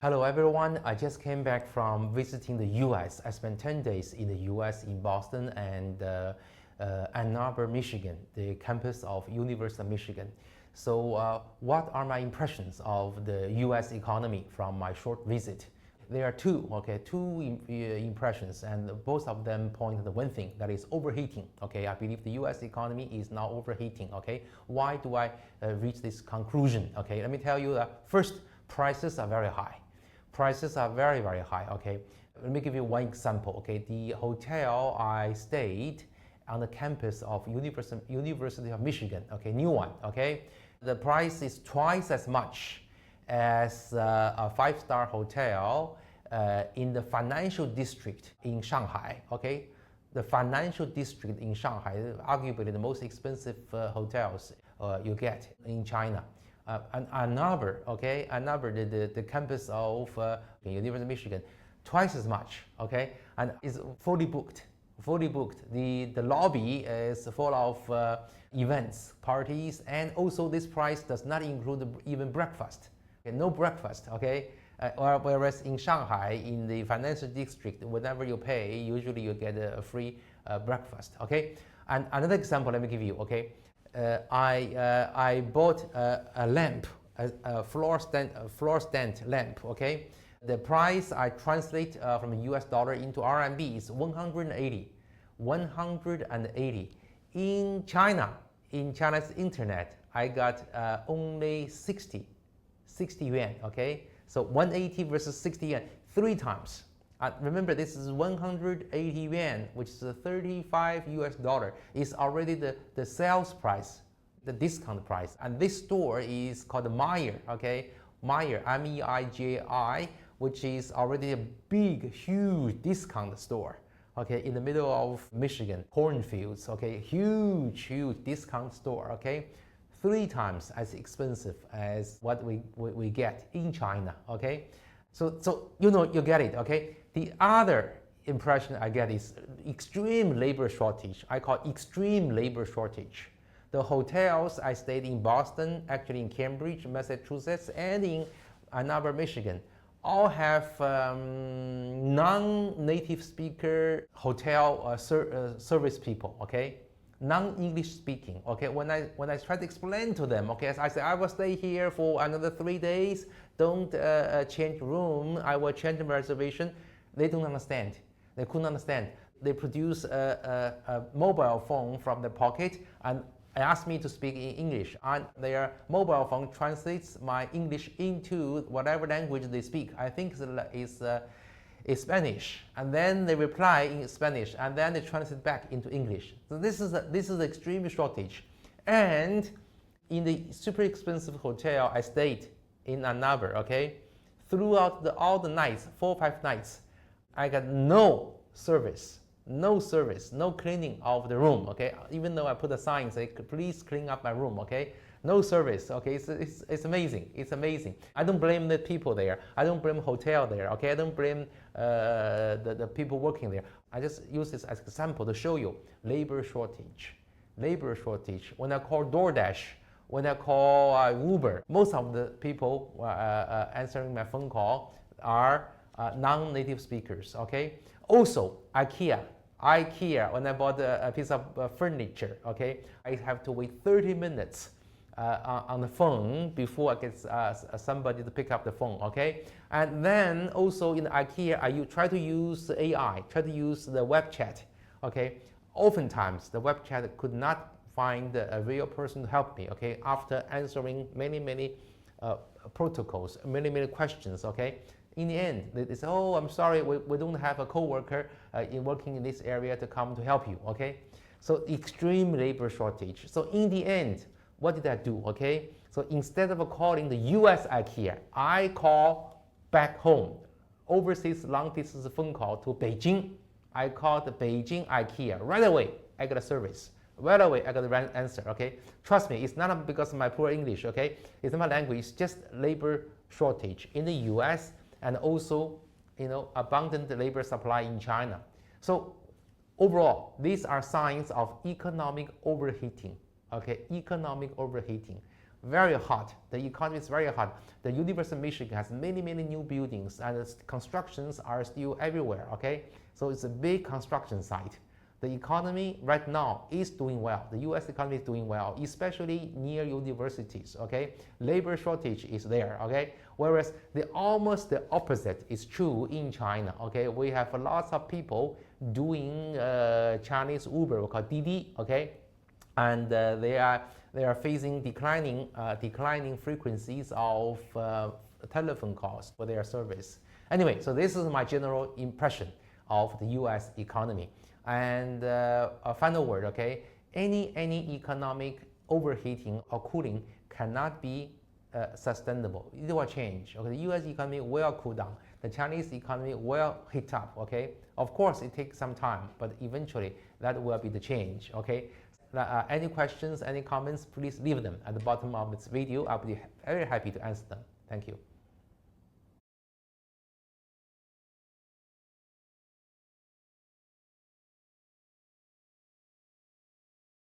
Hello everyone, I just came back from visiting the US. I spent 10 days in the US in Boston and Ann Arbor, Michigan, the campus of University of Michigan. So what are my impressions of the US economy from my short visit? There are two impressions, and both of them point to the one thing, that is overheating. I believe the US economy is now overheating. Why do I reach this conclusion? Let me tell you first, prices are very high. Prices are very, very high. Let me give you one example. The hotel I stayed on the campus of University of Michigan. New one. The price is twice as much as a five-star hotel in the financial district in Shanghai. The financial district in Shanghai, arguably the most expensive hotels you get in China. Ann Arbor, the campus of University of Michigan, twice as much, and it's fully booked. The lobby is full of events, parties, and also this price does not include even breakfast. No breakfast, whereas in Shanghai, in the financial district, whenever you pay, usually you get a free breakfast, And another example, let me give you, I bought a lamp, a floor stand lamp. The price I translate from US dollar into RMB is 180. 180. In China's internet, I got only 60 yuan. So 180 versus 60 yuan, 3 times. Remember, this is 180 yuan, which is a 35 US dollar. It's already the sales price, the discount price. And this store is called Meijer, Meijer, M-E-I-J-I, which is already a big, huge discount store, in the middle of Michigan, cornfields, huge discount store, 3 times as expensive as what we get in China, So you get it, The other impression I get is extreme labor shortage. I call it extreme labor shortage. The hotels I stayed in Boston, actually in Cambridge, Massachusetts, and in Ann Arbor, Michigan, all have non-native speaker hotel service people, non-English speaking. When I try to explain to them, I say I will stay here for another 3 days. Don't change room. I will change the reservation. They don't understand. They couldn't understand. They produce a mobile phone from their pocket and ask me to speak in English. And their mobile phone translates my English into whatever language they speak. I think it's Spanish, and then they reply in Spanish, and then they translate back into English. So this is extreme shortage. And in the super expensive hotel I stayed in Ann Arbor, throughout all the nights, 4 or 5 nights, I got no service, no cleaning of the room, Even though I put a sign saying, please clean up my room, No service, It's amazing. It's amazing. I don't blame the people there. I don't blame hotel there, I don't blame the people working there. I just use this as an example to show you labor shortage. When I call DoorDash, when I call Uber, most of the people answering my phone call are non-native speakers, Also, IKEA, when I bought a piece of furniture, I have to wait 30 minutes on the phone before I get somebody to pick up the phone, And then also in IKEA, I try to use AI, try to use the web chat, Oftentimes, the web chat could not find a real person to help me, After answering many protocols, many questions, In the end, they say, oh, I'm sorry, we don't have a coworker working in this area to come to help you, So extreme labor shortage. So in the end, what did I do, So instead of calling the US IKEA, I call back home, overseas long distance phone call to Beijing. I called the Beijing IKEA. Right away, I got a service. Right away, I got the answer, Trust me, it's not because of my poor English, It's not my language, it's just labor shortage in the US and also, abundant labor supply in China. So overall, these are signs of economic overheating, Economic overheating. very hot. The economy is very hot. The University of Michigan has many new buildings, and the constructions are still everywhere, okay? So it's a big construction site. The economy right now is doing well. The US economy is doing well, especially near universities, okay? Labor shortage is there, okay? Whereas almost the opposite is true in China, okay? We have lots of people doing Chinese Uber, we call Didi, okay? And they are facing declining frequencies of telephone calls for their service. Anyway, so this is my general impression of the US economy. And a final word, okay? Any economic overheating or cooling cannot be sustainable. It will change. Okay, the U.S. economy will cool down. The Chinese economy will heat up. Okay, of course it takes some time, but eventually that will be the change. Okay. Any questions, any comments? Please leave them at the bottom of this video. I'll be very happy to answer them. Thank you.